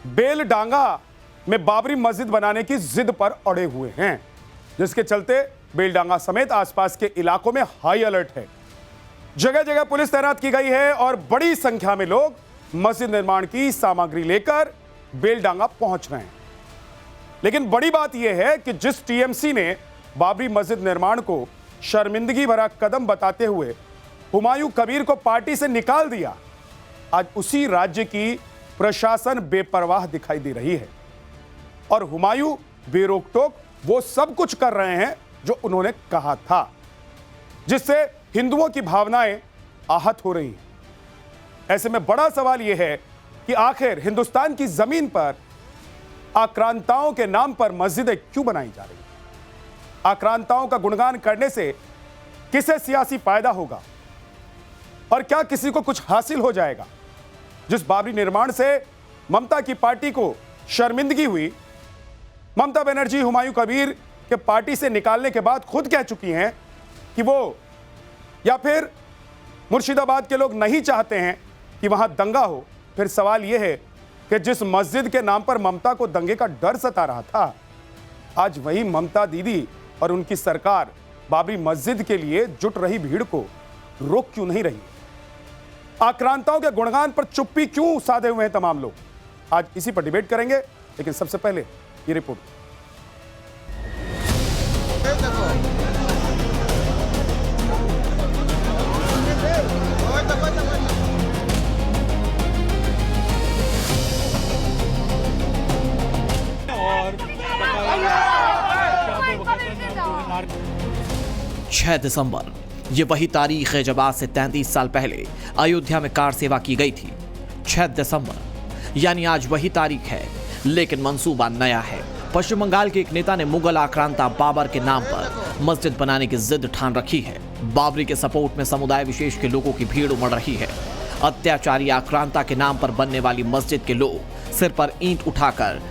बेलडांगा में बाबरी मस्जिद बनाने की जिद पर अड़े हुए हैं, जिसके चलते बेलडांगा समेत आसपास के इलाकों में हाई अलर्ट है। जगह जगह पुलिस तैनात की गई है और बड़ी संख्या में लोग मस्जिद निर्माण की सामग्री लेकर बेलडांगा पहुंच रहे हैं। लेकिन बड़ी बात यह है कि जिस टीएमसी ने बाबरी मस्जिद निर्माण को शर्मिंदगी भरा कदम बताते हुए हुमायूं कबीर को पार्टी से निकाल दिया, आज उसी राज्य की प्रशासन बेपरवाह दिखाई दे रही है और हुमायूं बेरोक टोक वो सब कुछ कर रहे हैं जो उन्होंने कहा था, जिससे हिंदुओं की भावनाएं आहत हो रही हैं। ऐसे में बड़ा सवाल यह है कि आखिर हिंदुस्तान की जमीन पर आक्रांताओं के नाम पर मस्जिदें क्यों बनाई जा रही हैं? आक्रांताओं का गुणगान करने से किसे सियासी फायदा होगा और क्या किसी को कुछ हासिल हो जाएगा? जिस बाबरी निर्माण से ममता की पार्टी को शर्मिंदगी हुई, ममता बनर्जी हुमायूं कबीर के पार्टी से निकालने के बाद खुद कह चुकी हैं कि वो या फिर मुर्शिदाबाद के लोग नहीं चाहते हैं कि वहां दंगा हो। फिर सवाल यह है कि जिस मस्जिद के नाम पर ममता को दंगे का डर सता रहा था, आज वही ममता दीदी और उनकी सरकार बाबरी मस्जिद के लिए जुट रही भीड़ को रोक क्यों नहीं रही? आक्रांताओं के गुणगान पर चुप्पी क्यों साधे हुए हैं तमाम लोग? आज इसी पर डिबेट करेंगे, लेकिन सबसे पहले ये रिपोर्ट। और 6 दिसंबर, ये वही तारीख है जब आज से 33 साल पहले अयोध्या में कार सेवा की गई थी। 6 दिसंबर यानी आज वही तारीख है, लेकिन मंसूबा नया है। पश्चिम बंगाल के एक नेता ने मुगल आक्रांता बाबर के नाम पर मस्जिद बनाने की जिद ठान रखी है। बाबरी के सपोर्ट में समुदाय विशेष के लोगों की भीड़ उमड़ रही है। अत्याचारी आक्रांता के नाम पर बनने वाली मस्जिद के लोग सिर पर ईंट उठाकर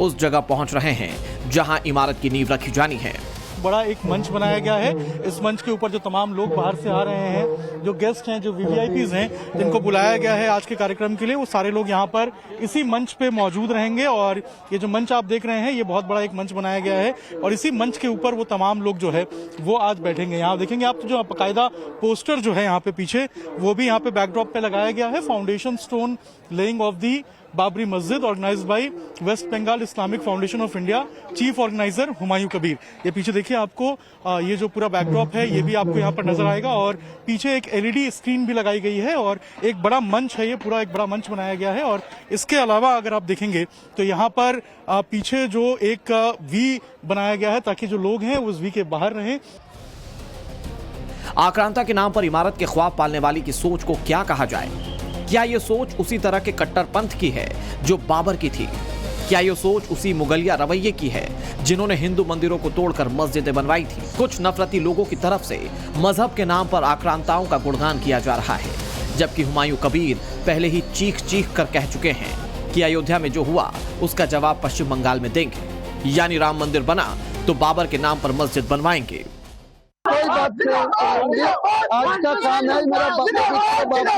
उस जगह पहुंच रहे हैं जहां इमारत की नींव रखी जानी है। बड़ा एक मंच बनाया गया है। इस मंच के ऊपर जो तमाम लोग बाहर से आ रहे हैं, जो गेस्ट हैं, जो वीवीआईपीज हैं, जिनको बुलाया गया है आज के कार्यक्रम के लिए, वो सारे लोग यहाँ पर इसी मंच पे मौजूद रहेंगे। और ये जो मंच आप देख रहे हैं, ये बहुत बड़ा एक मंच बनाया गया है और इसी मंच के ऊपर वो तमाम लोग जो है वो आज बैठेंगे। यहाँ देखेंगे आप जो बाकायदा पोस्टर जो है यहाँ पे पीछे, वो भी यहाँ पे बैकड्रॉप पे लगाया गया है। Foundation stone laying of the Babri Masjid organised by West Bengal Islamic Foundation of India, chief organiser Humayun Kabir. ये पीछे देखिए आपको ये जो पूरा बैकड्रॉप है ये भी आपको यहाँ पर नजर आएगा और पीछे एक एलईडी स्क्रीन भी लगाई गई है और एक बड़ा मंच है, ये पूरा एक बड़ा मंच बनाया गया है। और इसके अलावा अगर आप देखेंगे तो यहाँ पर पीछे जो एक वी बनाया गया है ताकि जो लोग हैं उस वी के बाहर रहें। आक्रांता के नाम पर इमारत के ख्वाब पालने वाली की सोच को क्या कहा जाए? क्या ये सोच उसी तरह के कट्टरपंथ की है जो बाबर की थी? क्या ये सोच उसी मुगलिया रवैये की है जिन्होंने हिंदू मंदिरों को तोड़कर मस्जिदें बनवाई थी? कुछ नफरती लोगों की तरफ से मजहब के नाम पर आक्रांताओं का गुणगान किया जा रहा है, जबकि हुमायूं कबीर पहले ही चीख चीख कर कह चुके हैं कि अयोध्या में जो हुआ उसका जवाब पश्चिम बंगाल में देंगे। यानी राम मंदिर बना तो बाबर के नाम पर मस्जिद बनवाएंगे। कोई बात नहीं, आज का काम है मेरा बाबरी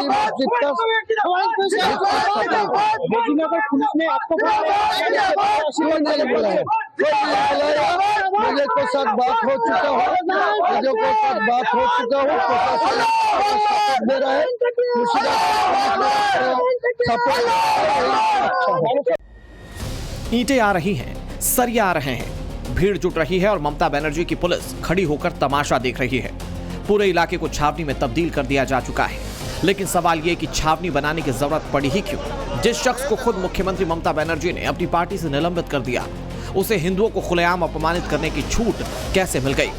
मस्जिद का। मुझे को साथ बात हो चुका हो, मुझे को साथ बात हो चुका हो, दे रहा है। ईंटें आ रही हैं, सरिया आ रहे हैं, भीड़ जुट रही है और ममता बनर्जी की पुलिस खड़ी होकर तमाशा देख रही है। पूरे इलाके को छावनी में तब्दील कर दिया जा चुका है, लेकिन सवाल यह कि छावनी बनाने की जरूरत पड़ी ही क्यों? जिस शख्स को खुद मुख्यमंत्री ममता बनर्जी ने अपनी पार्टी से निलंबित कर दिया, उसे हिंदुओं को खुलेआम अपमानित करने की छूट कैसे मिल गई?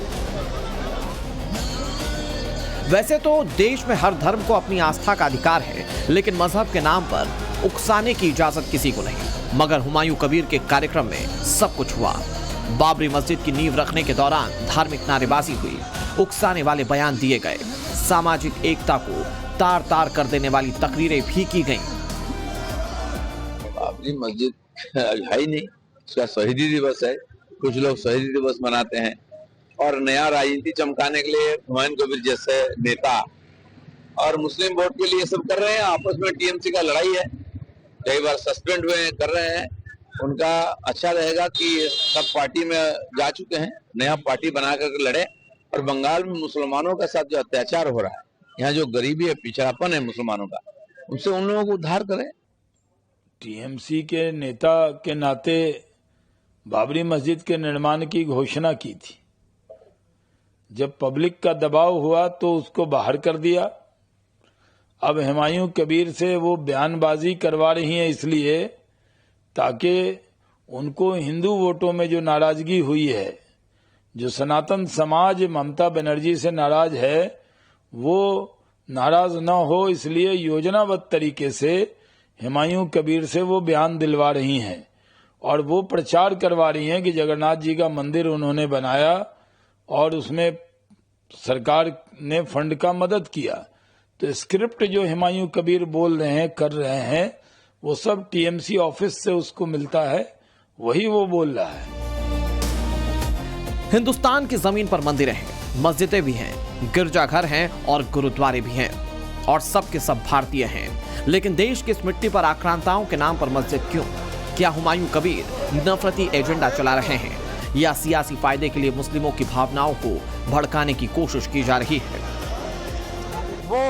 वैसे तो देश में हर धर्म को अपनी आस्था का अधिकार है, लेकिन मजहब के नाम पर उकसाने की इजाजत किसी को नहीं। मगर हुमायूं कबीर के कार्यक्रम में सब कुछ हुआ। बाबरी मस्जिद की नींव रखने के दौरान धार्मिक नारेबाजी हुई, उकसाने वाले बयान दिए गए, सामाजिक एकता को तार तार कर देने वाली तकरीरें भी की गईं। बाबरी मस्जिद है ही नहीं, उसका शहीदी दिवस है। कुछ लोग शहीदी दिवस मनाते हैं और नया राजनीति चमकाने के लिए हुमायूं कबीर जैसे नेता और मुस्लिम वोट के लिए सब कर रहे हैं। आपस में टीएमसी का लड़ाई है। कई बार सस्पेंड हुए हैं, कर रहे हैं। उनका अच्छा रहेगा कि सब पार्टी में जा चुके हैं, नया पार्टी बना करके लड़े। और बंगाल में मुसलमानों के साथ जो अत्याचार हो रहा है, यहाँ जो गरीबी है, पिछड़ापन है मुसलमानों का, उनसे उन लोगों को उद्धार करें। टीएमसी के नेता के नाते बाबरी मस्जिद के निर्माण की घोषणा की थी। जब पब्लिक का दबाव हुआ तो उसको बाहर कर दिया। अब हुमायूं कबीर से वो बयानबाजी करवा रही हैं इसलिए ताकि उनको हिंदू वोटों में जो नाराजगी हुई है, जो सनातन समाज ममता बनर्जी से नाराज है, वो नाराज न हो, इसलिए योजनाबद्ध तरीके से हुमायूं कबीर से वो बयान दिलवा रही हैं और वो प्रचार करवा रही हैं कि जगन्नाथ जी का मंदिर उन्होंने बनाया और उसमें सरकार ने फंड का मदद किया। तो स्क्रिप्ट जो हुमायूं कबीर बोल रहे हैं, कर रहे हैं, वो सब टीएमसी ऑफिस से उसको मिलता है, वही वो बोल रहा है। हिंदुस्तान की जमीन पर मंदिरें हैं, मस्जिदें भी हैं, गिरजाघर हैं और गुरुद्वारे भी हैं और सब के सब भारतीय हैं। लेकिन देश की इस मिट्टी पर आक्रांताओं के नाम पर मस्जिद क्यों? क्या हुमायूं कबीर नफरती एजेंडा चला रहे हैं या सियासी फायदे के लिए मुस्लिमों की भावनाओं को भड़काने की कोशिश की जा रही है? वो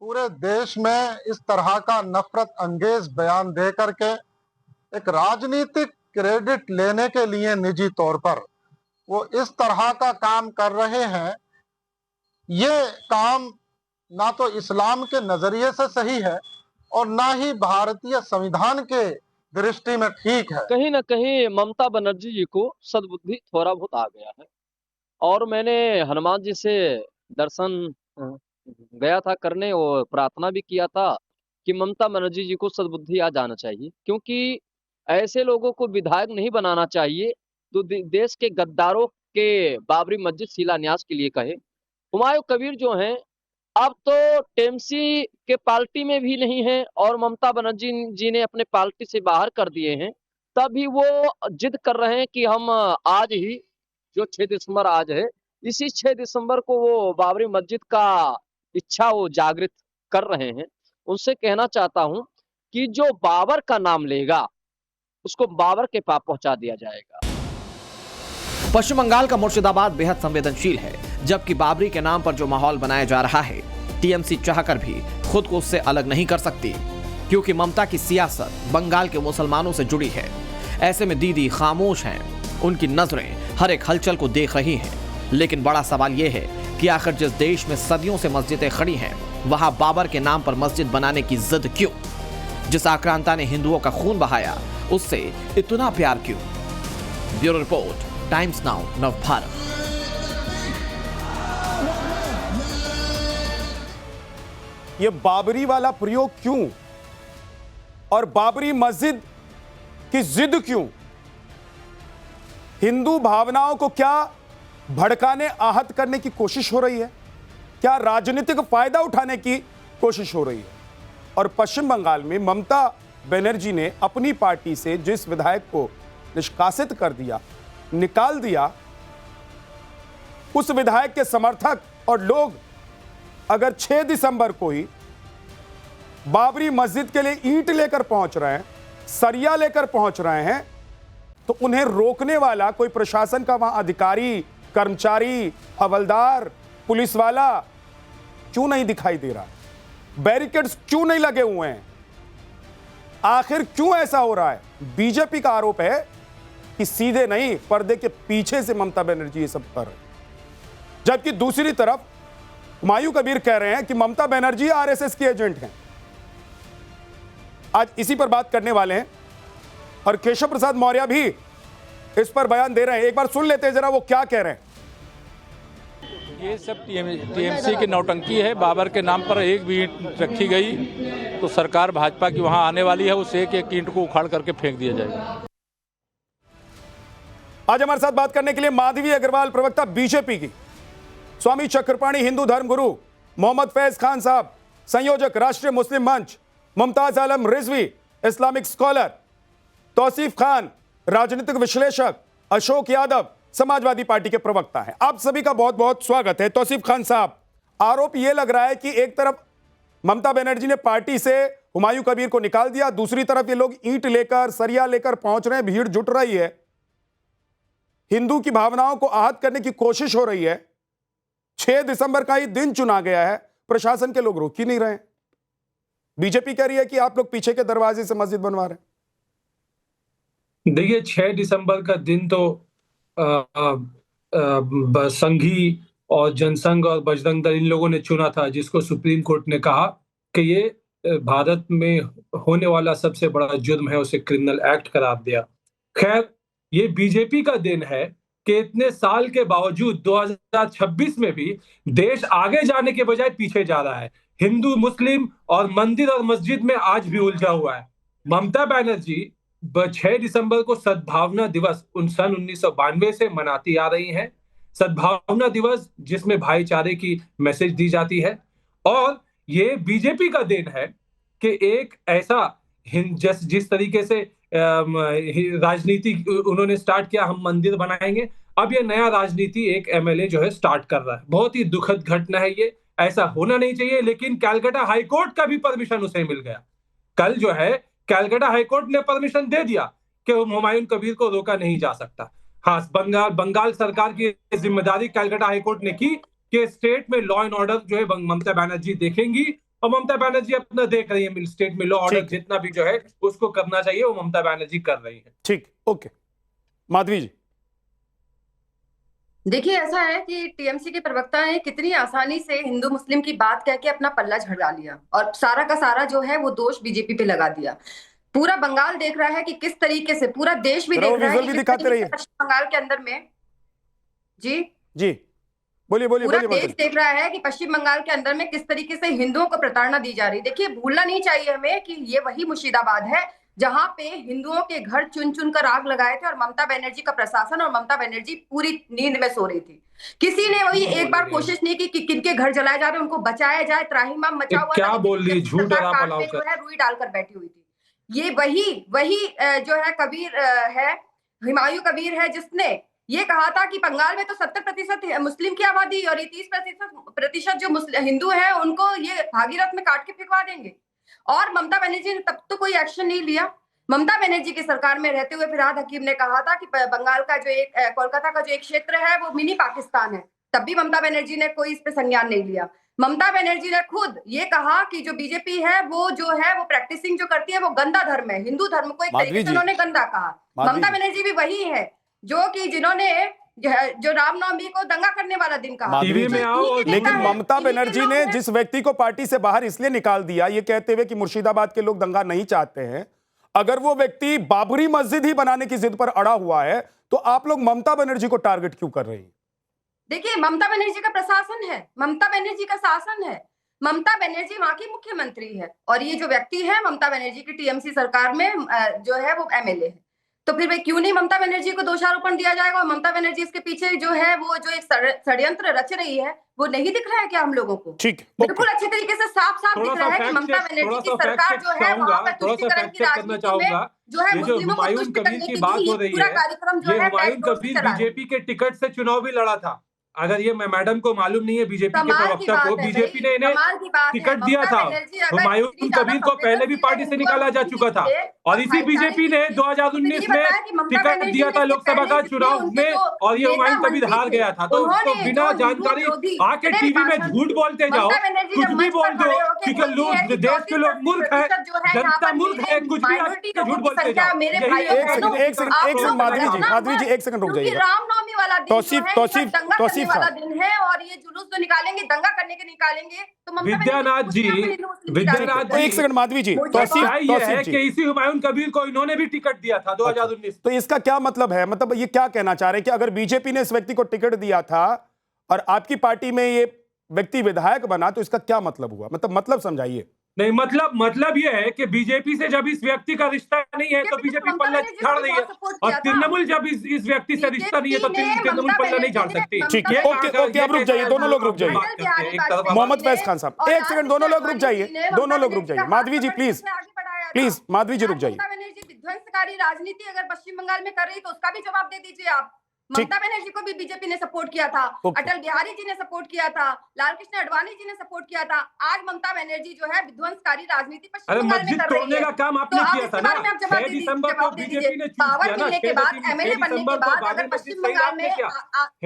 पूरे देश में इस तरह का नफरत अंगेज बयान दे करके एक राजनीतिक क्रेडिट लेने के लिए निजी तौर पर वो इस तरह का काम कर रहे हैं। ये काम ना तो इस्लाम के नजरिए से सही है और ना ही भारतीय संविधान के दृष्टि में ठीक है। कहीं ना कहीं ममता बनर्जी जी को सद्बुद्धि थोड़ा बहुत आ गया है। और मैंने हनुमान जी से दर्शन गया था करने और प्रार्थना भी किया था कि ममता बनर्जी जी को सद्बुद्धि आ जाना चाहिए, क्योंकि ऐसे लोगों को विधायक नहीं बनाना चाहिए तो देश के गद्दारों के बाबरी मस्जिद शिलान्यास के लिए कहे। हुमायूं कबीर जो हैं अब तो टीएमसी के पार्टी में भी नहीं है और ममता बनर्जी जी ने अपने पार्टी से बाहर कर दिए हैं। तभी वो जिद कर रहे हैं कि हम आज ही, जो 6 दिसंबर आज है, इसी 6 दिसंबर को वो बाबरी मस्जिद का इच्छा वो जागृत कर रहे हैं। उनसे कहना चाहता हूं कि जो बाबर का नाम लेगा उसको बाबर के पास पहुंचा दिया जाएगा। पश्चिम बंगाल का मुर्शिदाबाद बेहद संवेदनशील है, जबकि बाबरी के नाम पर जो माहौल बनाया जा रहा है, टीएमसी चाहकर भी खुद को उससे अलग नहीं कर सकती, क्योंकि ममता की सियासत बंगाल के मुसलमानों से जुड़ी है। ऐसे में दीदी खामोश हैं, उनकी नजरें हर एक हलचल को देख रही हैं। लेकिन बड़ा सवाल यह है कि आखिर जिस देश में सदियों से मस्जिदें खड़ी हैं, वहां बाबर के नाम पर मस्जिद बनाने की जिद क्यों? जिस आक्रांता ने हिंदुओं का खून बहाया, उससे इतना प्यार क्यों? Bureau report, times now, Navbharat. ये बाबरी वाला प्रयोग क्यों और बाबरी मस्जिद की जिद क्यों? हिंदू भावनाओं को क्या भड़काने, आहत करने की कोशिश हो रही है? क्या राजनीतिक फायदा उठाने की कोशिश हो रही है? और पश्चिम बंगाल में ममता बनर्जी ने अपनी पार्टी से जिस विधायक को निष्कासित कर दिया, निकाल दिया, उस विधायक के समर्थक और लोग अगर 6 दिसंबर को ही बाबरी मस्जिद के लिए ईंट लेकर पहुंच रहे हैं, सरिया लेकर पहुंच रहे हैं, तो उन्हें रोकने वाला कोई प्रशासन का वहां अधिकारी, कर्मचारी, हवलदार, पुलिस वाला क्यों नहीं दिखाई दे रहा? बैरिकेड्स क्यों नहीं लगे हुए हैं? आखिर क्यों ऐसा हो रहा है? बीजेपी का आरोप है कि सीधे नहीं, पर्दे के पीछे से ममता बनर्जी ये सब कर रहे हैं। जबकि दूसरी तरफ हुमायूं कबीर कह रहे हैं कि ममता बनर्जी आरएसएस की एजेंट हैं। आज इसी पर बात करने वाले हैं और केशव प्रसाद मौर्य भी इस पर बयान दे रहे हैं। एक बार सुन लेते हैं जरा वो क्या कह रहे हैं। ये सब टीएमसी की नौटंकी है। बाबर के नाम पर एक भी ईंट रखी गई तो सरकार भाजपा की वहां आने वाली है, उस एक ईंट को उखाड़ करके फेंक दिया जाएगा। आज हमारे साथ बात करने के लिए माधवी अग्रवाल, प्रवक्ता बीजेपी की, स्वामी चक्रपाणी हिंदू धर्म गुरु, मोहम्मद फैज खान साहब, संयोजक राष्ट्रीय मुस्लिम मंच, मुमताज आलम रिजवी, इस्लामिक स्कॉलर, तौसीफ खान, राजनीतिक विश्लेषक, अशोक यादव, समाजवादी पार्टी के प्रवक्ता हैं। आप सभी का बहुत बहुत स्वागत है। तौसीफ खान साहब, आरोप यह लग रहा है कि एक तरफ ममता बनर्जी ने पार्टी से हुमायूं कबीर को निकाल दिया, दूसरी तरफ ये लोग ईंट लेकर, सरिया लेकर पहुंच रहे हैं, भीड़ जुट रही है, हिंदू की भावनाओं को आहत करने की कोशिश हो रही है। 6 दिसंबर का ही दिन चुना गया है, प्रशासन के लोग रोक ही नहीं रहे। बीजेपी कह रही है कि आप लोग पीछे के दरवाजे से मस्जिद बनवा रहे हैं। देखिए, 6 दिसंबर का दिन तो संघी और जनसंघ और बजरंग दल इन लोगों ने चुना था, जिसको सुप्रीम कोर्ट ने कहा कि ये भारत में होने वाला सबसे बड़ा जुर्म है, उसे क्रिमिनल एक्ट करार दिया। खैर, ये बीजेपी का दिन है कि इतने साल के बावजूद 2026 में भी देश आगे जाने के बजाय पीछे जा रहा है। हिंदू, मुस्लिम और मंदिर और मस्जिद में आज भी उलझा हुआ है। ममता बनर्जी 6 दिसंबर को सद्भावना दिवस सन 1992 से मनाती आ रही हैं। सद्भावना दिवस जिसमें भाईचारे की मैसेज दी जाती है, और ये बीजेपी का दिन है कि एक ऐसा जिस तरीके से राजनीति उन्होंने स्टार्ट किया, हम मंदिर बनाएंगे, अब ये नया राजनीति एक एमएलए जो है स्टार्ट कर रहा है। बहुत ही दुखद घटना है ये, ऐसा होना नहीं चाहिए, लेकिन कलकत्ता हाईकोर्ट का भी परमिशन उसे मिल गया। कल जो है कलकत्ता हाईकोर्ट ने परमिशन दे दिया कि हुमायूं कबीर को रोका नहीं जा सकता। हाँ, बंगाल सरकार की जिम्मेदारी कलकत्ता हाईकोर्ट ने की कि स्टेट में लॉ एंड ऑर्डर जो है ममता बनर्जी देखेंगी, और ममता बनर्जी अपना देख रही है। स्टेट में लॉ ऑर्डर जितना भी जो है उसको करना चाहिए, वो ममता बनर्जी कर रही है। ठीक, ओके। माधवी जी, देखिए, ऐसा है कि टीएमसी के प्रवक्ता ने कितनी आसानी से हिंदू मुस्लिम की बात कह के अपना पल्ला झड़ा लिया और सारा का सारा जो है वो दोष बीजेपी पे लगा दिया। पूरा बंगाल देख रहा है कि किस तरीके से, पूरा देश भी देख रहा है कि किस तरीके से पश्चिम बंगाल के अंदर में जी बोलिए। पूरा देश देख रहा है कि पश्चिम बंगाल के अंदर में किस तरीके से हिंदुओं को प्रताड़ना दी जा रही है। देखिए, भूलना नहीं चाहिए हमें कि ये वही मुर्शिदाबाद है जहां पे हिंदुओं के घर चुन चुन कर आग लगाए थे और ममता बनर्जी का प्रशासन और ममता बनर्जी पूरी नींद में सो रही थी। किसी ने वही एक बार कोशिश नहीं की कि किनके घर जलाए जा रहे हैं उनको बचाया जाए। त्राहिमाम मचा हुआ क्या बोल रही, झूठ जो है रुई डालकर बैठी हुई थी। ये वही जो है कबीर है, हुमायूं कबीर है, जिसने ये कहा था कि बंगाल में तो 70% मुस्लिम की आबादी और ये 30% जो हिंदू है उनको ये भागीरथ में काट के फेंकवा देंगे। और ममता बनर्जी ने तब तो कोई एक्शन नहीं लिया। ममता बनर्जी की सरकार में रहते हुए फिरहाद हकीम ने कहा था कि बंगाल का जो एक कोलकाता का जो एक क्षेत्र है वो मिनी पाकिस्तान है, तब भी ममता बनर्जी ने कोई इस पे संज्ञान नहीं लिया। ममता बनर्जी ने खुद ये कहा कि जो बीजेपी है वो जो है वो प्रैक्टिसिंग जो करती है वो गंदा धर्म है, हिंदू धर्म को एक तरीके से उन्होंने गंदा कहा। ममता बनर्जी भी वही है जो कि जिन्होंने जो रामनवमी को दंगा करने वाला दिन कहा। टीवी में आओ। लेकिन ममता बनर्जी ने जिस व्यक्ति को पार्टी से बाहर इसलिए निकाल दिया ये कहते हुए कि मुर्शिदाबाद के लोग दंगा नहीं चाहते हैं, अगर वो व्यक्ति बाबरी मस्जिद ही बनाने की जिद पर अड़ा हुआ है तो आप लोग ममता बनर्जी को टारगेट क्यों कर रही हैं? देखिए, ममता बनर्जी का प्रशासन है, ममता बनर्जी का शासन है, ममता बनर्जी वहां की मुख्यमंत्री है और ये जो व्यक्ति है ममता बनर्जी की टीएमसी सरकार में जो है वो एमएलए है। तो फिर भाई क्यों नहीं ममता बनर्जी को दोषारोपण दिया जाएगा? और ममता बनर्जी इसके पीछे जो है वो जो एक षड्यंत्र रच रही है वो नहीं दिख रहा है क्या हम लोगों को? ठीक, बिल्कुल अच्छे तरीके से साफ दिख रहा है कि ममता बनर्जी की सरकार जो है वहां पर तुष्टीकरण की राजनीति में जो है मुस्लिमों को तुष्ट करने की बात हो रही है। पूरा कार्यक्रम जो है हुमायूं कबीर बीजेपी के टिकट से चुनाव भी लड़ा था। अगर ये मैडम को मालूम नहीं है, बीजेपी के प्रवक्ता को, बीजेपी ने इन्हें टिकट दिया था। हुमायूं कबीर को पहले भी पार्टी से निकाला जा चुका था और इसी बीजेपी ने 2019 में टिकट दिया था लोकसभा का चुनाव में और ये हुमायूं कबीर हार गया था। तो उसको बिना जानकारी आके टीवी में झूठ बोलते जाओ, कुछ भी बोल दो, क्योंकि लोग देश के लोग मूर्ख है, जनता मूर्ख है, कुछ भी आके झूठ बोलते जाओ। एक सेकंड माधवी जी एक सेकंड रुक जाइए। रामनवमी वाला दिन वाला दिन है और ये जुलूस जो निकालेंगे दंगा करने के निकालेंगे तो विद्यानाथ जी एक सेकंड माधवी जी, कि इसी हुमायूं कबीर को इन्होंने भी टिकट दिया था 2019। तो इसका क्या मतलब है? मतलब ये क्या कहना चाह रहे हैं कि अगर बीजेपी ने इस व्यक्ति को टिकट दिया था और आपकी पार्टी में ये व्यक्ति विधायक बना तो इसका क्या मतलब हुआ? मतलब समझाइए। नहीं, मतलब ये है कि बीजेपी से जब इस व्यक्ति का रिश्ता नहीं है तो बीजेपी पल्ला झाड़ रही है और तृणमूल जब इस व्यक्ति से रिश्ता नहीं है तो तृणमूल पल्ला नहीं झाड़ सकती। ठीक है, ओके, आप रुक जाइए, दोनों लोग रुक जाइए। मोहम्मद फैज खान साहब एक सेकंड, दोनों लोग रुक जाइए। माधवी जी प्लीज माधवी जी रुक जाइए। विध्वंसकारी राजनीति अगर पश्चिम बंगाल में कर रही तो उसका भी जवाब दे दीजिए आप। ममता बनर्जी को भी बीजेपी ने सपोर्ट किया था, अटल बिहारी जी ने सपोर्ट किया था, लाल कृष्ण आडवाणी जी ने सपोर्ट किया था। आज ममता बनर्जी जो है विध्वंसकारी राजनीति पश्चिम बंगाल में कर रही है। का काम आपने तो किया था ना। 6 दिसंबर को बीजेपी ने पावर मिलने के बाद, एमएलए बनने के बाद, अगर पश्चिम बंगाल में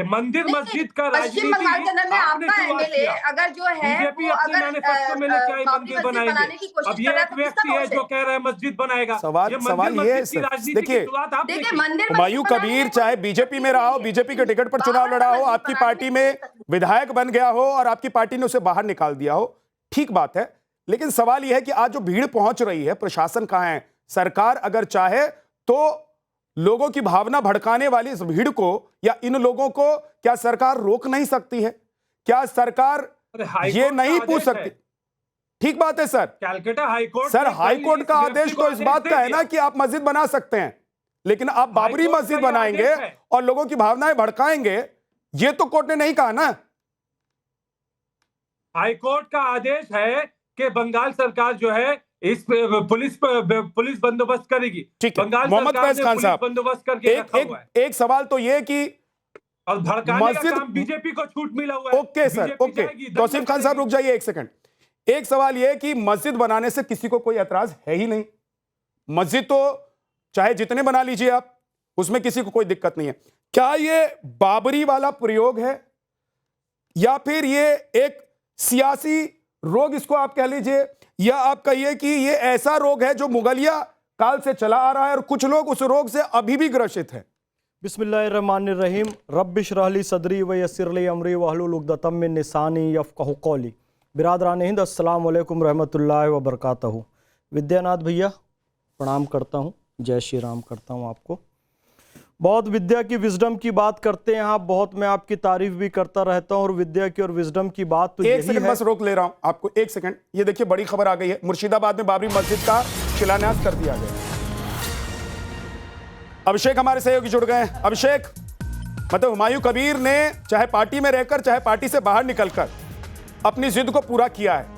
मंदिर मस्जिद का पश्चिम बंगाल के अंदर में आपका एमएलए अगर जो है वो अगर बाबरी मस्जिद बनाने की कोशिश कर रहा है तो व्यक्ति है जो कह रहा है मस्जिद बनाएगा। सवाल ये देखिए, हुमायूं कबीर चाहे बीजेपी में रहा हो, बीजेपी के टिकट पर चुनाव लड़ा हो, आपकी पार्टी में विधायक बन गया हो और आपकी पार्टी ने उसे बाहर निकाल दिया हो, ठीक बात है। लेकिन सवाल यह है कि आज जो भीड़ पहुंच रही है, प्रशासन कहां है? सरकार अगर चाहे तो लोगों की भावना भड़काने वाली इस भीड़ को या इन लोगों को क्या सरकार रोक नहीं सकती है? क्या सरकार ये नहीं पूछ सकती? ठीक बात है sir, Calcutta high court sir high court का आदेश तो इस बात का है ना कि आप मस्जिद बना सकते हैं, लेकिन आप बाबरी मस्जिद बनाएंगे और लोगों की भावनाएं भड़काएंगे, ये तो कोर्ट ने नहीं कहा ना। हाईकोर्ट का आदेश है कि बंगाल सरकार जो है इस पुलिस बंदोबस्त करेगी। ठीक है, बंगाल मोहम्मद फैज खान साहब, बंदोबस्त करके एक सवाल तो ये कि और भड़काने का काम बीजेपी को छूट मिला हुआ है। Okay sir, okay, Tauseef Khan साहब रुक जाइए एक सेकंड। एक सवाल यह कि मस्जिद बनाने से किसी को कोई एतराज है ही नहीं। मस्जिद तो चाहे जितने बना लीजिए आप, उसमें किसी को कोई दिक्कत नहीं है। क्या ये बाबरी वाला प्रयोग है या फिर ये एक सियासी रोग इसको आप कह लीजिए, या आप कहिए कि ये ऐसा रोग है जो मुगलिया काल से चला आ रहा है और कुछ लोग उस रोग से अभी भी ग्रसित हैं? बिस्मिल्लाहिर्रहमानिर्रहीम, रब्बिश रहली सदरी व यस्सिरली अमरी वहलुल उक़दतम मिन लिसानी यफ़क़हू क़ौली। बिरादरान हिंद, अस्सलाम वालेकुम रहमतुल्लाहि व बरकातहू। विद्यानाथ भैया प्रणाम करता हूँ, जय श्री राम करता हूँ आपको। बहुत विद्या की विजडम की बात करते हैं आप, बहुत मैं आपकी तारीफ भी करता रहता हूँ और विद्या की और विजडम की बात तो एक सेकंड बस रोक ले रहा हूँ आपको, एक सेकंड। ये देखिए बड़ी खबर आ गई है, मुर्शिदाबाद में बाबरी मस्जिद का शिलान्यास कर दिया गया। अभिषेक हमारे सहयोगी जुड़ गए हैं। अभिषेक, मतलब हुमायूं कबीर ने चाहे पार्टी में रहकर चाहे पार्टी से बाहर निकलकर अपनी जिद को पूरा किया है।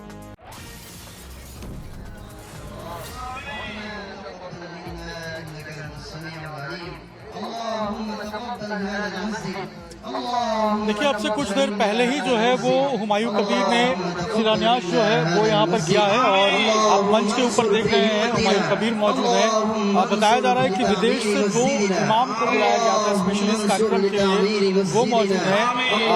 देखिए, अब से कुछ देर पहले ही जो है वो हुमायूं कबीर ने शिलान्यास जो है वो यहाँ पर किया है और आप मंच के ऊपर देख रहे हैं हुमायूं कबीर मौजूद है। बताया जा रहा है कि विदेश से 2 इमाम को बुलाया गया था स्पेशली इस कार्यक्रम के लिए, वो मौजूद है।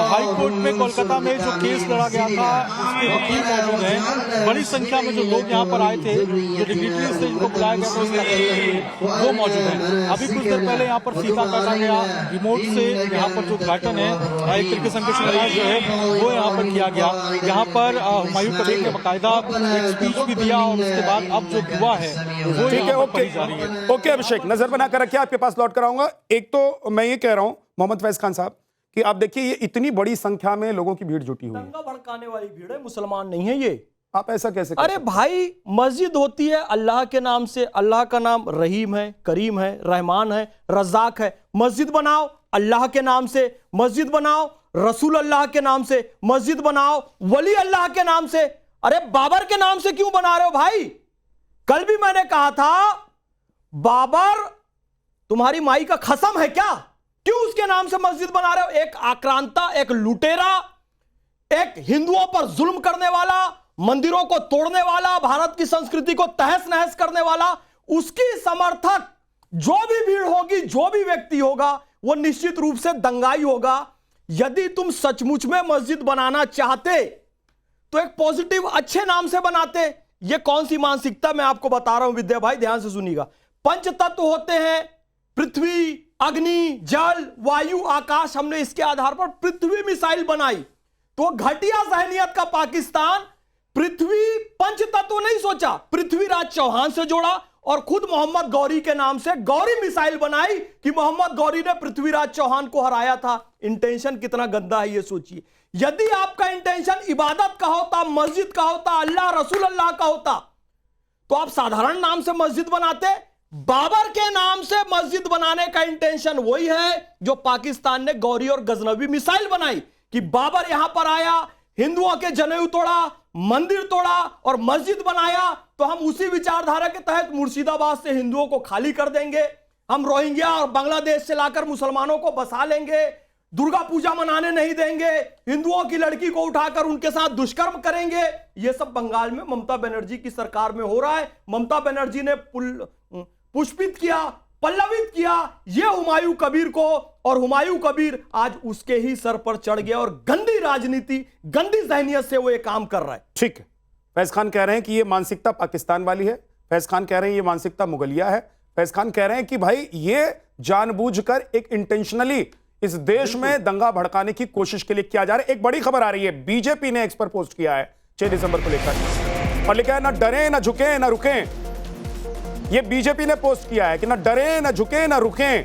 हाई कोर्ट में कोलकाता में जो केस लड़ा गया था उसके वकील मौजूद हैं। बड़ी संख्या में जो लोग यहाँ पर आए थे, जो डिग्निटरीज थे जिनको बुलाया गया था उसका वो मौजूद है। अभी कुछ देर पहले यहाँ पर फीता काटा गया, रिमोट से यहाँ पर जो उद्घाटन है एक तरीके से शिलान्यास जो है वो यहाँ पर किया गया। यहाँ पर हुमायूं कबीर ने बाकायदा एक स्पीच भी दिया और उसके बाद अब जो दुआ है वो यहाँ पर पढ़ी जा रही है। ओके अभिषेक, नजर बना कर रखिए, आपके पास लौट कर आऊंगा। एक तो मैं ये कह रहा हूँ मोहम्मद फैज खान साहब कि आप देखिए ये इतनी बड़ी संख्या में लोगों की भीड़ जुटी हुई है, दंगा भड़काने वाली भीड़ है, मुसलमान नहीं है ये। आप ऐसा कैसे? अरे भाई, मस्जिद होती है अल्लाह के नाम से, अल्लाह का नाम रहीम है, करीम है, रहमान है, रज़ाक है। मस्जिद बनाओ अल्लाह के नाम से, मस्जिद बनाओ रसूल अल्लाह के नाम से, मस्जिद बनाओ वली अल्लाह के नाम से। अरे बाबर के नाम से क्यों बना रहे हो भाई? कल भी मैंने कहा था बाबर तुम्हारी माई का खसम है क्या? क्यों उसके नाम से मस्जिद बना रहे हो? एक आक्रांता, एक लुटेरा, एक हिंदुओं पर जुल्म करने वाला, मंदिरों को तोड़ने वाला, भारत की संस्कृति को तहस नहस करने वाला, उसकी समर्थक जो भी भीड़ होगी, जो भी व्यक्ति होगा, वो निश्चित रूप से दंगाई होगा। यदि तुम सचमुच में मस्जिद बनाना चाहते तो एक पॉजिटिव अच्छे नाम से बनाते। ये कौन सी मानसिकता मैं आपको बता रहा हूं विद्या भाई, ध्यान से सुनिएगा। पंच तत्व होते हैं, पृथ्वी, अग्नि, जल, वायु, आकाश। हमने इसके आधार पर पृथ्वी मिसाइल बनाई। तो घटिया जहनियत का पाकिस्तान पृथ्वी पंच तत्व नहीं सोचा, पृथ्वीराज चौहान से जोड़ा और खुद मोहम्मद गौरी के नाम से गौरी मिसाइल बनाई कि मोहम्मद गौरी ने पृथ्वीराज चौहान को हराया था। इंटेंशन कितना गंदा है ये सोचिए। यदि आपका इंटेंशन इबादत का होता, मस्जिद का होता, अल्लाह रसूल अल्लाह का होता, तो आप साधारण नाम से मस्जिद बनाते। बाबर के नाम से मस्जिद बनाने का इंटेंशन वही है जो पाकिस्तान ने गौरी और गजनवी मिसाइल बनाई कि बाबर यहां पर आया, हिंदुओं के जनेऊ तोड़ा, मंदिर तोड़ा और मस्जिद बनाया, तो हम उसी विचारधारा के तहत मुर्शिदाबाद से हिंदुओं को खाली कर देंगे, हम रोहिंग्या और बांग्लादेश से लाकर मुसलमानों को बसा लेंगे, दुर्गा पूजा मनाने नहीं देंगे, हिंदुओं की लड़की को उठाकर उनके साथ दुष्कर्म करेंगे। यह सब बंगाल में ममता बनर्जी की सरकार में हो रहा है। ममता बनर्जी ने पुष्पित किया, पल्लवित किया ये हुमायूं कबीर को, और हुमायूं कबीर आज उसके ही सर पर चढ़ गया और गंदी राजनीति, गंदी जहनियत से वो ये काम कर रहा है। ठीक है, फैज खान कह रहे हैं कि ये मानसिकता पाकिस्तान वाली है, फैज खान कह रहे हैं ये मानसिकता मुगलिया है, फैज खान कह रहे हैं कि भाई ये जानबूझकर एक इंटेंशनली इस देश में दंगा भड़काने की कोशिश के लिए किया जा रहा है। एक बड़ी खबर आ रही है, बीजेपी ने एक्स पर पोस्ट किया है 6 दिसंबर को लेकर और लिखा है ना डरे ना झुके ना रुके। ये बीजेपी ने पोस्ट किया है कि ना डरे ना झुके ना रुके।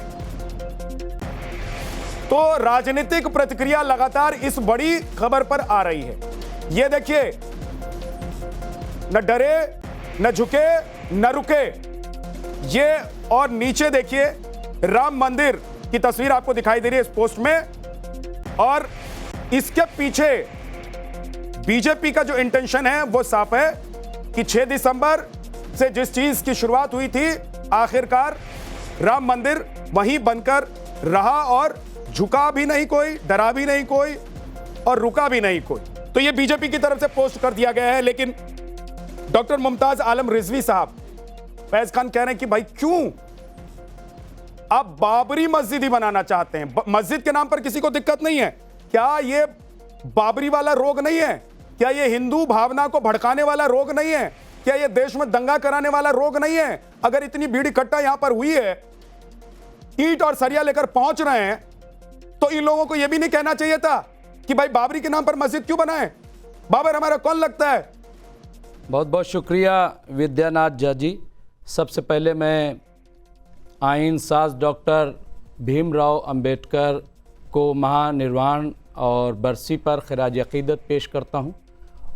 तो राजनीतिक प्रतिक्रिया लगातार इस बड़ी खबर पर आ रही है। ये देखिए, न डरे न झुके न रुके, ये और नीचे देखिए राम मंदिर की तस्वीर आपको दिखाई दे रही है इस पोस्ट में, और इसके पीछे बीजेपी का जो इंटेंशन है वो साफ है कि 6 दिसंबर से जिस चीज की शुरुआत हुई थी, आखिरकार राम मंदिर वहीं बनकर रहा और झुका भी नहीं कोई, डरा भी नहीं कोई और रुका भी नहीं कोई। तो ये बीजेपी की तरफ से पोस्ट कर दिया गया है। लेकिन डॉक्टर मुमताज आलम रिजवी साहब, फैज खान कह रहे हैं कि भाई क्यों आप बाबरी मस्जिद ही बनाना चाहते हैं? मस्जिद के नाम पर किसी को दिक्कत नहीं है क्या? ये बाबरी वाला रोग नहीं है क्या? ये हिंदू भावना को भड़काने वाला रोग नहीं है क्या? ये देश में दंगा कराने वाला रोग नहीं है? अगर इतनी भीड़ इकट्ठा यहां पर हुई है, ईंट और सरिया लेकर पहुंच रहे हैं, तो इन लोगों को यह भी नहीं कहना चाहिए था कि भाई बाबरी के नाम पर मस्जिद क्यों बनाए? बाबर हमारा कौन लगता है? बहुत बहुत शुक्रिया विद्यानाथ झा जी। सबसे पहले मैं आइन साज डॉक्टर भीमराव अंबेडकर को महानिर्वाण और बरसी पर खिराज अकीदत पेश करता हूं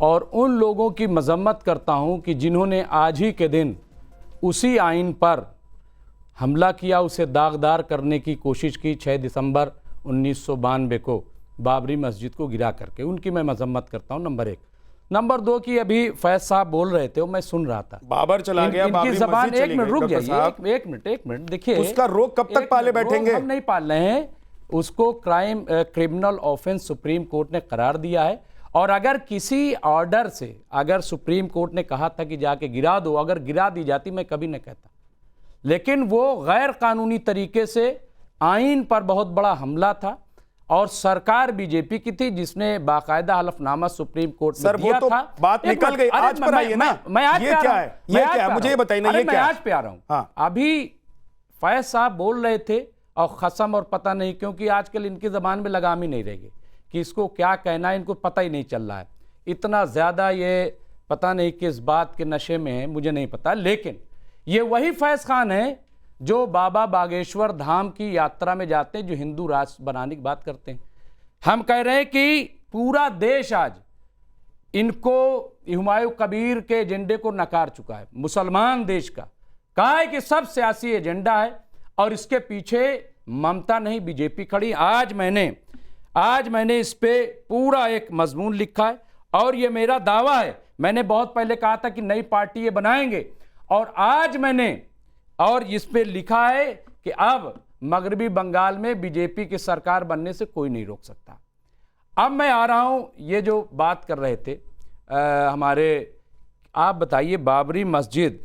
और उन लोगों की मजम्मत करता हूं कि जिन्होंने आज ही के दिन उसी आइन पर हमला किया, उसे दागदार करने की कोशिश की 6 दिसंबर 1992 को बाबरी मस्जिद को गिरा करके। उनकी मैं मजम्मत करता हूं, नंबर 1। नंबर 2 की अभी फैज साहब बोल रहे थे, वो मैं सुन रहा था। बाबर चला गया, इनकी जबान, एक मिनट रुक जाइए, एक मिनट देखिए, उसका रोग कब तक पाले बैठेंगे? हम नहीं पाल रहे हैं उसको। क्रिमिनल ऑफेंस सुप्रीम कोर्ट ने करार दिया है, और अगर किसी ऑर्डर से, अगर सुप्रीम कोर्ट ने कहा था कि जाके गिरा दो, अगर गिरा दी जाती मैं कभी नहीं कहता, लेकिन वो गैर कानूनी तरीके से आइन पर बहुत बड़ा हमला था और सरकार बीजेपी की थी जिसने बाकायदा हलफनामा सुप्रीम कोर्ट में दिया तो था। बात निकल गई, आज पर आइए ना। मैं आज ये क्या है? ये क्या है मुझे ये बताइए ना, ये क्या है? मैं आज पे आ रहा हूं। अभी फैज साहब बोल रहे थे और कसम और पता नहीं, क्योंकि आजकल इनकी जबान में लगाम ही नहीं रहेगी कि इसको क्या कहना है, इनको पता ही नहीं चल रहा है। इतना ज्यादा ये पता नहीं किस बात के नशे में है, मुझे नहीं पता। लेकिन ये वही फैज खान है जो बाबा बागेश्वर धाम की यात्रा में जाते हैं, जो हिंदू राष्ट्र बनाने की बात करते हैं। हम कह रहे हैं कि पूरा देश आज इनको, हुमायूं कबीर के एजेंडे को नकार चुका है। मुसलमान देश का कहा है कि सब सियासी एजेंडा है और इसके पीछे ममता नहीं बीजेपी खड़ी। आज मैंने इस पे पूरा एक मजमून लिखा है और ये मेरा दावा है। मैंने बहुत पहले कहा था कि नई पार्टी ये बनाएंगे, और आज मैंने और इस पे लिखा है कि अब मगरबी बंगाल में बीजेपी की सरकार बनने से कोई नहीं रोक सकता। अब मैं आ रहा हूं, ये जो बात कर रहे थे हमारे, आप बताइए बाबरी मस्जिद,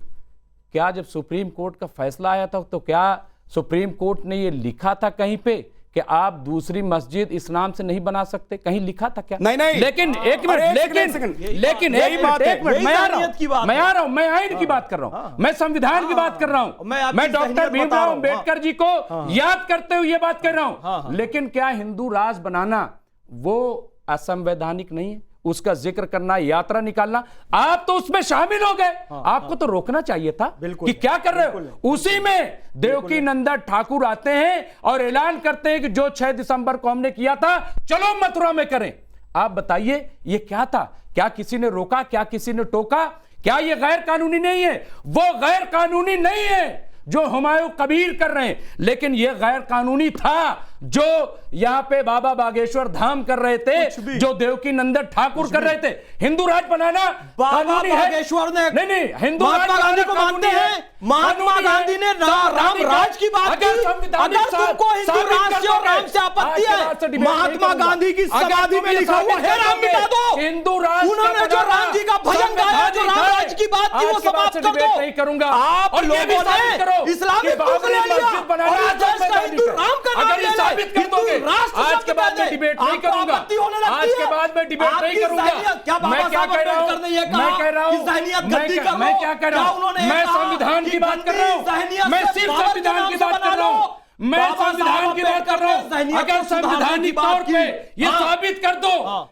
क्या जब सुप्रीम कोर्ट का फैसला आया था तो क्या सुप्रीम कोर्ट ने ये लिखा था कहीं पे कि आप दूसरी मस्जिद इस नाम से नहीं बना सकते? कहीं लिखा था क्या? नहीं। लेकिन एक मिनट, लेकिन मैं आ रहा हूं, मैं आइन की बात कर रहा हूं, मैं संविधान की बात कर रहा हूं, मैं डॉक्टर भीमराव अंबेडकर जी को याद करते हुए ये बात कर रहा हूं। लेकिन क्या हिंदू राष्ट्र बनाना वो असंवैधानिक नहीं है? उसका जिक्र करना, यात्रा निकालना, आप तो उसमें शामिल हो गए। आपको तो रोकना चाहिए था कि क्या कर रहे हो। उसी में देवकी नंदन ठाकुर आते हैं और ऐलान करते हैं कि जो 6 दिसंबर को हमने किया था चलो मथुरा में करें। आप बताइए ये क्या था? क्या किसी ने रोका? क्या किसी ने टोका? क्या ये गैर कानूनी नहीं है? वो गैर कानूनी नहीं है जो हुमायूं कबीर कर रहे हैं, लेकिन यह गैर कानूनी था जो यहाँ पे बाबा बागेश्वर धाम कर रहे थे, जो देवकी नंदन ठाकुर कर रहे थे। हिंदू राज बनाना बाबा बागेश्वर ने नहीं हिंदू महात्मा गांधी को मानते हैं। महात्मा गांधी ने राम राज की बात की। अगर तुमको हिंदू राज और राम से आपत्ति है, महात्मा गांधी की समाधि में लिखा हुआ है राम मिटा दो। हिंदू राज उन्होंने जो राम जी का भजन गाया, जो राम राज की बात की, वो समाप्त कर दो। नहीं करूंगा। आप और ये भी लोगों साबित ने करो इस्लामिक कि ले लिया और इस देश का हिंदू राम का नाम अगर ये ले लिया। साबित कर दोगे, आज के बाद मैं डिबेट नहीं करूंगा। आज के बाद मैं डिबेट नहीं करूंगा। मैं क्या कह रहा हूं, मैं कह रहा हूं, मैं क्या कह रहा हूं, मैं संविधान की बात कर रहा हूं। मैं सिर्फ संविधान की बात कर रहा हूं। मैं संविधान की बात कर रहा हूं। अगर संवैधानिक तौर पे ये साबित कर दो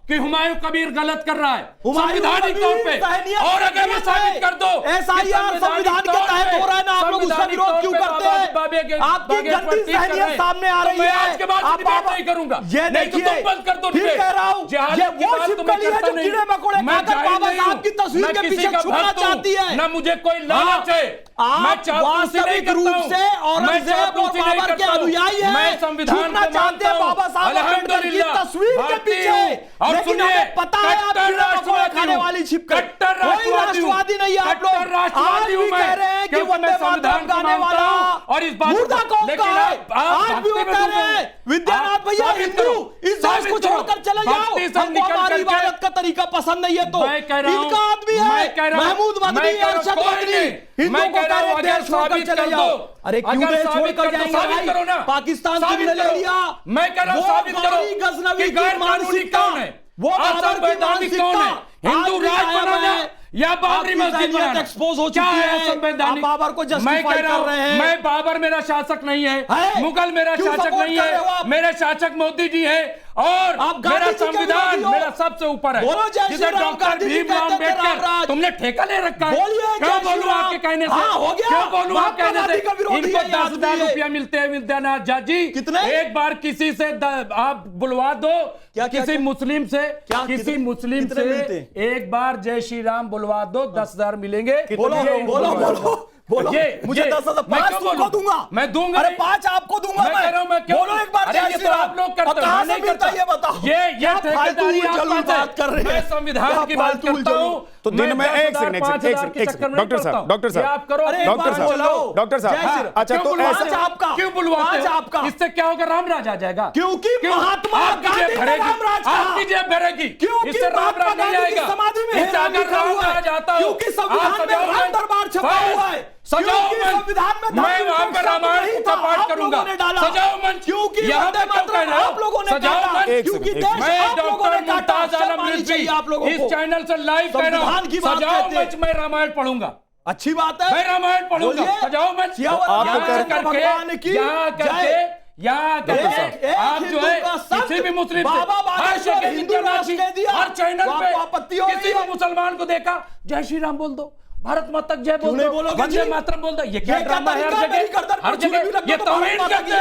कि हुमायूं कबीर गलत कर रहा है संवैधानिक तौर पे, और अगर ये साबित कर दो एसआईआर संविधान के तहत हो रहा है ना, आप लोग उसका विरोध क्यों करते हैं? आपकी गंदी सहनियत सामने आ रही है। आज के बाद डिबेट नहीं करूंगा। ये नहीं तो तुम बंद कर दो। फिर कह रहा हूं, ये वो छिपकली है जो कीड़े मकोड़े खाकर बाबा साहब की तस्वीर के पीछे छुपना चाहती है। ना मुझे कोई लालच है। मैं वास्तविक रूप से औरंगजेब और बाबर के अनुयायी हैं। मैं संविधान छुपना चाहते हैं बाबा साहब अम्बेडकर की तस्वीर के पीछे। लेकिन हमें पता है आप कीड़े मकोड़े खाने वाली छिपकली। कोई राष्ट्रवादी नहीं है आप लोग। आज भी कह रहे हैं कि वंदे मातरम गाने वाला और इस बात मुर्दा कौन का है? आज भी वो कह रहे हैं विद्यानाथ भैया हिंदू, इस देश को छोड़कर चले जाओ, हमको हमारी इबादत का तरीका पसंद नहीं है। तो इनका आदमी है महमूद मदनी, अरशद मदनी, हिंदू को कह रहे हैं देश छोड़कर चले जाओ। अरे क्यों देश छोड़कर जाएंगे भाई? पाकिस्तान तुमने ले लिया। मैं कह रहा हूं साबित करो गजनवी की मानसिकता है, वो असंवैधानिक कौन है? हिंदू राज बनाना या बाबरी मस्जिद बनाना एक्सपोज हो चुकी है। संवैधानिक बाबर को जस्टिफाई कर रहे हैं। मैं बाबर मेरा शासक नहीं है, मुगल मेरा शासक नहीं है, मेरे शासक मोदी जी है और मेरा संविधान मेरा सबसे ऊपर है। जिसे डॉक्टर भीमराव अम्बेडकर, तुमने ठेका ले रखा है। क्यों बोलूं आपके कहने से? क्यों बोलूं आप कहने से? इनको 10,000 रुपया मिलते हैं विद्यानाथ झा जी। एक बार किसी से आप बुलवा दो, किसी मुस्लिम से, किसी मुस्लिम से एक बार जय श्री राम बुलवा दो, 10,000 मिलेंगे। बोलो बोलो बोलो बोलो। मुझे 10,000 5 तुमको दूंगा। मैं दूंगा। अरे 5 आपको दूंगा। मैं कह रहा हूं, मैं क्यों बोलो एक बार। ये तो आप लोग करते हो, मैं नहीं करता। ये बताओ, ये ठेकेदारी बात कर रहे हैं। मैं संविधान की बात करता हूं। तो दिन में एक सेकंड डॉक्टर साहब आप करो डॉक्टर साहब अच्छा तो ऐसा आपका क्यों बुलवाते हो? आपका इससे क्या होगा? राम राज आ जाएगा। क्योंकि महात्मा गांधी का राम राज आपकी जेब भरेगी। इससे राम राज नहीं आएगा। समाधि में अगर राम राज आता हो, क्योंकि संविधान में राम दरबार छपा हुआ है। सजाओ मंच, मैं वहां पर रामायण का पाठ करूंगा। सजाओ मंच, क्योंकि यहाँ पे क्यों कह रहे आप लोगों ने सजाओ मंच? क्योंकि मैं डॉक्टर मुमताज आलम रिजवी इस चैनल से लाइव कह रहा हूं, सजाओ मंच, मैं रामायण पढ़ूंगा। अच्छी बात है, मैं रामायण पढ़ूंगा। सजाओ मंच, यहाँ करके आप जो है किसी भी मुस्लिम हर चैनल पे किसी भी मुसलमान को देखा जय श्री राम बोल दो, भारत माता जय बोल दो, वंदे मातरम बोल दो। ये क्या ड्रामा है? हर जगह ये तौहीन करते हो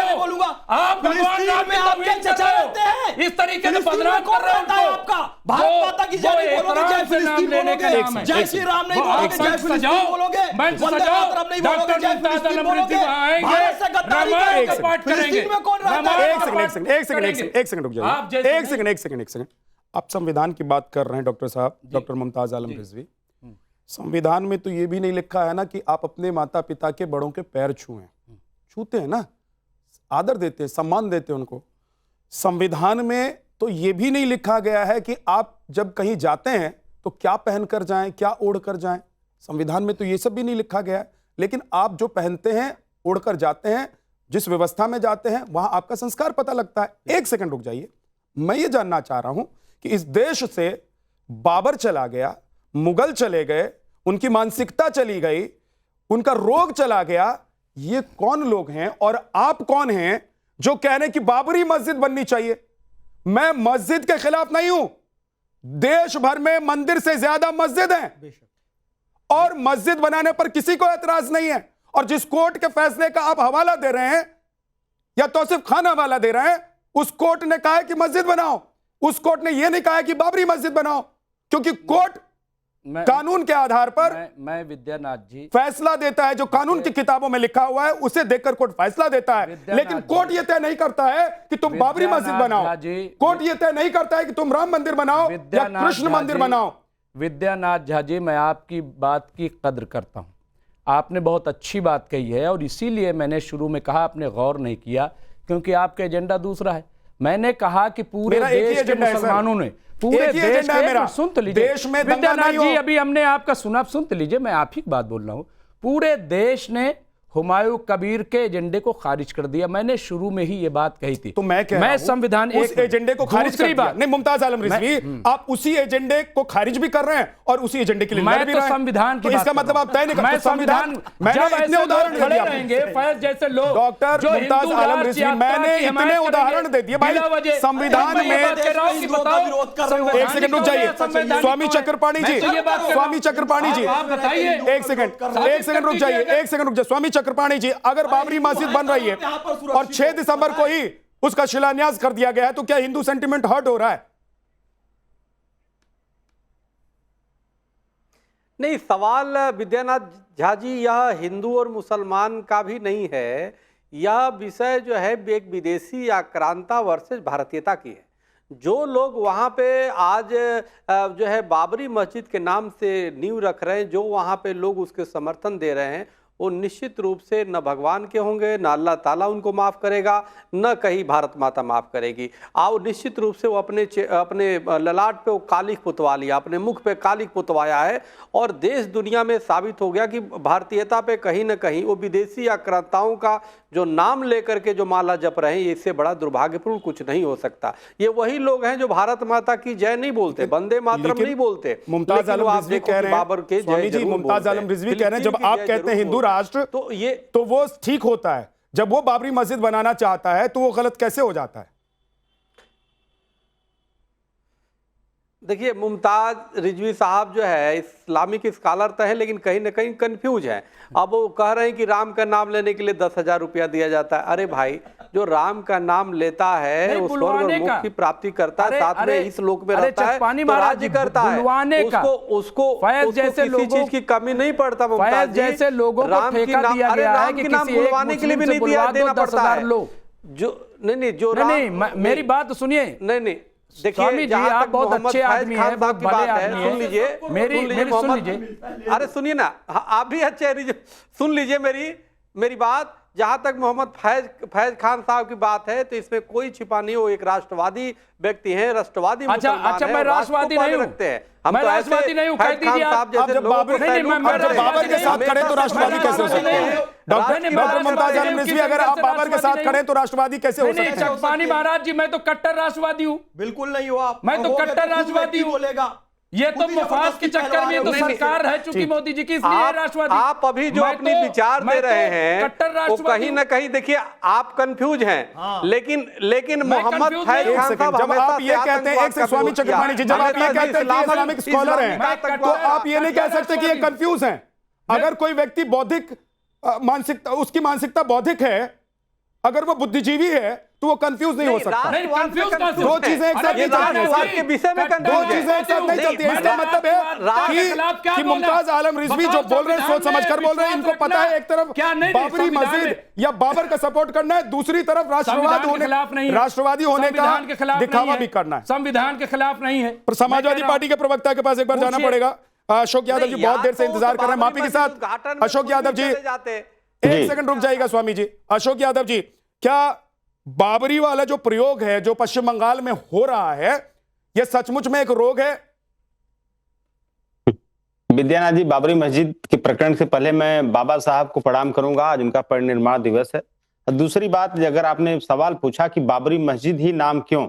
आप। भगवान राम में आपके चचा रहते हैं, इस तरीके से बदनाम कर रहे हो आपका। भारत माता की जय बोलोगे, जय फिलिस्तीन बोलोगे, जय श्री राम नहीं बोलोगे, जय फिलिस्तीन बोलोगे, वंदे मातरम नहीं बोलोगे, जय फिलिस्तीन बोलोगे, भारत से गद्दारी करेंगे, पाठ करेंगे। फिलिस्तीन में कौन रहा है? एक सेकंड रुक जाइए। एक सेकंड आप संविधान की बात कर रहे हैं डॉक्टर साहब, डॉक्टर मुमताज आलम रिजवी। संविधान में तो ये भी नहीं लिखा है ना कि आप अपने माता पिता के बड़ों के पैर छुएं। छूते हैं ना, आदर देते हैं, सम्मान देते हैं उनको। संविधान में तो ये भी नहीं लिखा गया है कि आप जब कहीं जाते हैं तो क्या पहनकर जाएं, क्या ओढ़ कर जाएं। संविधान में तो ये सब भी नहीं लिखा गया है। लेकिन आप जो पहनते हैं, ओढ़कर जाते हैं, जिस व्यवस्था में जाते हैं, वहां आपका संस्कार पता लगता है। एक सेकंड रुक जाइए, मैं ये जानना चाह रहा हूं कि इस देश से बाबर चला गया, मुगल चले गए, उनकी मानसिकता चली गई, उनका रोग चला गया। ये कौन लोग हैं और आप कौन हैं जो कह रहे हैं कि बाबरी मस्जिद बननी चाहिए? मैं मस्जिद के खिलाफ नहीं हूं। देश भर में मंदिर से ज्यादा मस्जिद हैं और मस्जिद बनाने पर किसी को एतराज नहीं है। और जिस कोर्ट के फैसले का आप हवाला दे रहे हैं या तौसीफ खान हवाला दे रहे हैं, उस कोर्ट ने कहा है कि मस्जिद बनाओ, उस कोर्ट ने यह नहीं कहा है कि बाबरी मस्जिद बनाओ, क्योंकि कोर्ट कानून के आधार पर मैं विद्यानाथ जी फैसला देता है। जो कानून की किताबों में लिखा हुआ है उसे देखकर कोर्ट फैसला देता है, लेकिन कोर्ट ये तय नहीं करता है कि तुम बाबरी मस्जिद बनाओ, कोर्ट ये तय नहीं करता है कि तुम राम मंदिर बनाओ या कृष्ण मंदिर बनाओ। विद्यानाथ झा जी, मैं आपकी बात की कद्र करता हूं, आपने बहुत अच्छी बात कही है और इसीलिए मैंने शुरू में कहा आपने गौर नहीं किया, क्योंकि आपका एजेंडा दूसरा है। मैंने कहा कि पूरे देश के मुसलमानों ने, पूरे देश के, सुन तो लीजिए देश में विद्यानाथ जी, अभी हमने आपका सुना, सुन तो लीजिए, मैं आप ही की बात बोल रहा हूं। पूरे देश ने हुमायूं कबीर के एजेंडे को खारिज कर दिया। मैंने शुरू में ही ये बात कही थी। तो मैं कह रहा हूं, संविधान उस एजेंडे को खारिज कर दिया। नहीं, मुमताज आलम रिजवी, आप उसी एजेंडे को खारिज भी कर रहे हैं और उसी एजेंडे के लिए लड़ भी रहे हैं। संविधान की इसका मतलब आप तय नहीं करते। संविधान, मैंने इतने उदाहरण खड़े रहेंगे फैज जैसे लोग, डॉक्टर मुमताज आलम रिजवी, मैंने इतने उदाहरण दे दिए भाई। संविधान में एक सेकंड रुक जाइए, स्वामी चक्रपाणी जी, स्वामी चक्रपाणी जी, एक सेकंड रुक जाइए, एक सेकंड रुक जाइए। स्वामी चक्रपाणी जी, अगर बाबरी मस्जिद बन रही है और 6 दिसंबर को ही उसका शिलान्यास कर दिया गया है, तो क्या हिंदू सेंटिमेंट हर्ट हो रहा है? नहीं, सवाल विद्यानाथ झा जी यह हिंदू और मुसलमान का भी नहीं है। यह विषय जो है एक विदेशी आक्रांता वर्सेस भारतीयता की है। जो लोग वहाँ पे आज जो है बाबरी मस्जिद के नाम से नींव रख रहे हैं, जो वहाँ पे लोग उसके समर्थन दे रहे हैं, वो निश्चित रूप से न भगवान के होंगे, न अल्लाह ताला उनको माफ़ करेगा, न कहीं भारत माता माफ़ करेगी। आओ निश्चित रूप से वो अपने ललाट पे वो कालिख पुतवा लिया, अपने मुख पे कालिख पुतवाया है और देश दुनिया में साबित हो गया कि भारतीयता पे कहीं न कहीं वो विदेशी आक्रांताओं का जो नाम लेकर के जो माला जप रहे हैं, इससे बड़ा दुर्भाग्यपूर्ण कुछ नहीं हो सकता। ये वही लोग हैं जो भारत माता की जय नहीं बोलते, वंदे मातरम नहीं बोलते। मुमताज आलम रिजवी कह रहे हैं, बाबर के स्वामी जी, मुमताज आलम रिजवी कह रहे हैं, जब आप कहते हैं हिंदू राष्ट्र तो वो ठीक होता है, जब वो बाबरी मस्जिद बनाना चाहता है तो वो गलत कैसे हो जाता है? देखिए, मुमताज रिजवी साहब जो है इस्लामिक स्कॉलर तो है, लेकिन कहीं ना कहीं कंफ्यूज है। अब वो कह रहे हैं कि राम का नाम लेने के लिए 10,000 रुपया दिया जाता है। अरे भाई, जो राम का नाम लेता है वो स्वर्ग और मोक्ष की प्राप्ति करता है, साथ में इस लोक में रहता है, तो राज्य करता है, उसको किसी चीज की कमी नहीं पड़ता। मुमताज जैसे लोगों को ठेका दिया गया है कि नाम बुलवाने के लिए भी नहीं देना पड़ता है। जो नहीं, मेरी बात सुनिए। नहीं, देखिए, आप बहुत अच्छे आदमी हैं, बहुत बड़े आदमी हैं। सुन लीजिए, मेरी सुन लीजिए। अरे सुनिए ना, आप भी अच्छे, सुन लीजिए मेरी बात। जहां तक मोहम्मद फैज खान साहब की बात है, तो इसमें कोई छिपा नहीं, वो एक राष्ट्रवादी व्यक्ति हैं, राष्ट्रवादी मुसलमान हैं, मैं राष्ट्रवादी नहीं हूं, मैं राष्ट्रवादी नहीं हूं, कह दीजिए आप। जब बाबर के साथ खड़े तो राष्ट्रवादी कैसे हो सकते हैं? डॉक्टर मुमताज आलम रिजवी, अगर आप बाबर के साथ खड़े तो राष्ट्रवादी कैसे हो सकते हैं? चकपानी महाराज जी, मैं तो कट्टर राष्ट्रवादी हूँ। बिल्कुल नहीं हो आप, मैं तो कट्टर राष्ट्रवादी हूँ। ये तो मफाद के चक्कर में तो सरकार रह चुकी मोदी जी की, इसलिए राष्ट्रवादी। आप अभी जो अपनी विचार दे रहे हैं वो कहीं ना कहीं, देखिए, आप कंफ्यूज हैं। लेकिन मोहम्मद फैज खान साहब, जब आप ये कहते हैं, एक से स्वामी चक्रपाणी जी, जब आप ये कहते हैं कि इस्लामिक स्कॉलर हैं, तो आप ये नहीं कह सकते कि ये कंफ्यूज हैं। अगर कोई व्यक्ति बौद्धिक मानसिकता, उसकी मानसिकता बौद्धिक है, अगर वो बुद्धिजीवी है, तो वो कंफ्यूज नहीं हो सकता। दो चीजें एक साथ नहीं चलती, दो चीजें एक साथ नहीं चलती। इसका मतलब है कि मुमताज आलम रिजवी जो बोल रहे हैं, सोच समझकर बोल रहे हैं। इनको पता है, एक तरफ बाबरी मस्जिद या बाबर का सपोर्ट करना है, दूसरी तरफ राष्ट्रवादी होने का दिखावा भी करना है। संविधान के खिलाफ नहीं है। समाजवादी पार्टी के प्रवक्ता के पास एक बार जाना पड़ेगा। अशोक यादव जी बहुत देर से इंतजार कर रहे हैं माफी के साथ। अशोक यादव जी, एक सेकंड रुक जाइएगा स्वामी जी। अशोक यादव जी, क्या बाबरी वाला जो प्रयोग है, जो पश्चिम बंगाल में हो रहा है, यह सचमुच में एक रोग है? विद्यानाथ जी, बाबरी मस्जिद के प्रकरण से पहले मैं बाबा साहब को प्रणाम करूंगा, आज उनका परिनिर्वाण दिवस है। दूसरी बात, अगर आपने सवाल पूछा कि बाबरी मस्जिद ही नाम क्यों,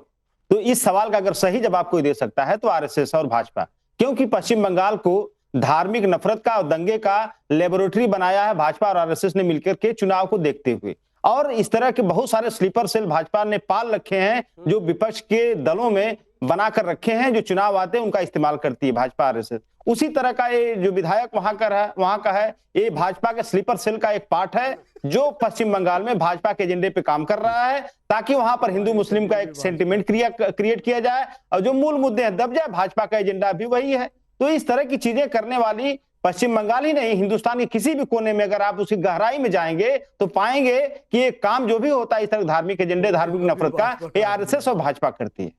तो इस सवाल का अगर सही जवाब कोई दे सकता है तो आरएसएस और भाजपा, क्योंकि पश्चिम बंगाल को धार्मिक नफरत का और दंगे का लेबोरेटरी बनाया है भाजपा और आरएसएस ने मिलकर के चुनाव को देखते हुए। और इस तरह के बहुत सारे स्लीपर सेल भाजपा ने पाल रखे हैं, जो विपक्ष के दलों में बनाकर रखे हैं, जो चुनाव आते हैं उनका इस्तेमाल करती है भाजपा आरएसएस। उसी तरह का ये जो विधायक वहां का है, ये भाजपा के स्लीपर सेल का एक पार्ट है, जो पश्चिम बंगाल में भाजपा के एजेंडे पे काम कर रहा है, ताकि वहां पर हिंदू मुस्लिम का एक सेंटिमेंट क्रिएट किया जाए और जो मूल मुद्दे हैं दब जाए। भाजपा का एजेंडा भी वही है। तो इस तरह की चीजें करने वाली पश्चिम बंगाल ही नहीं, हिंदुस्तान के किसी भी कोने में अगर आप उसकी गहराई में जाएंगे तो पाएंगे कि ये काम जो भी होता है इस तरह धार्मिक एजेंडे, धार्मिक नफरत का, ये आरएसएस और भाजपा करती है।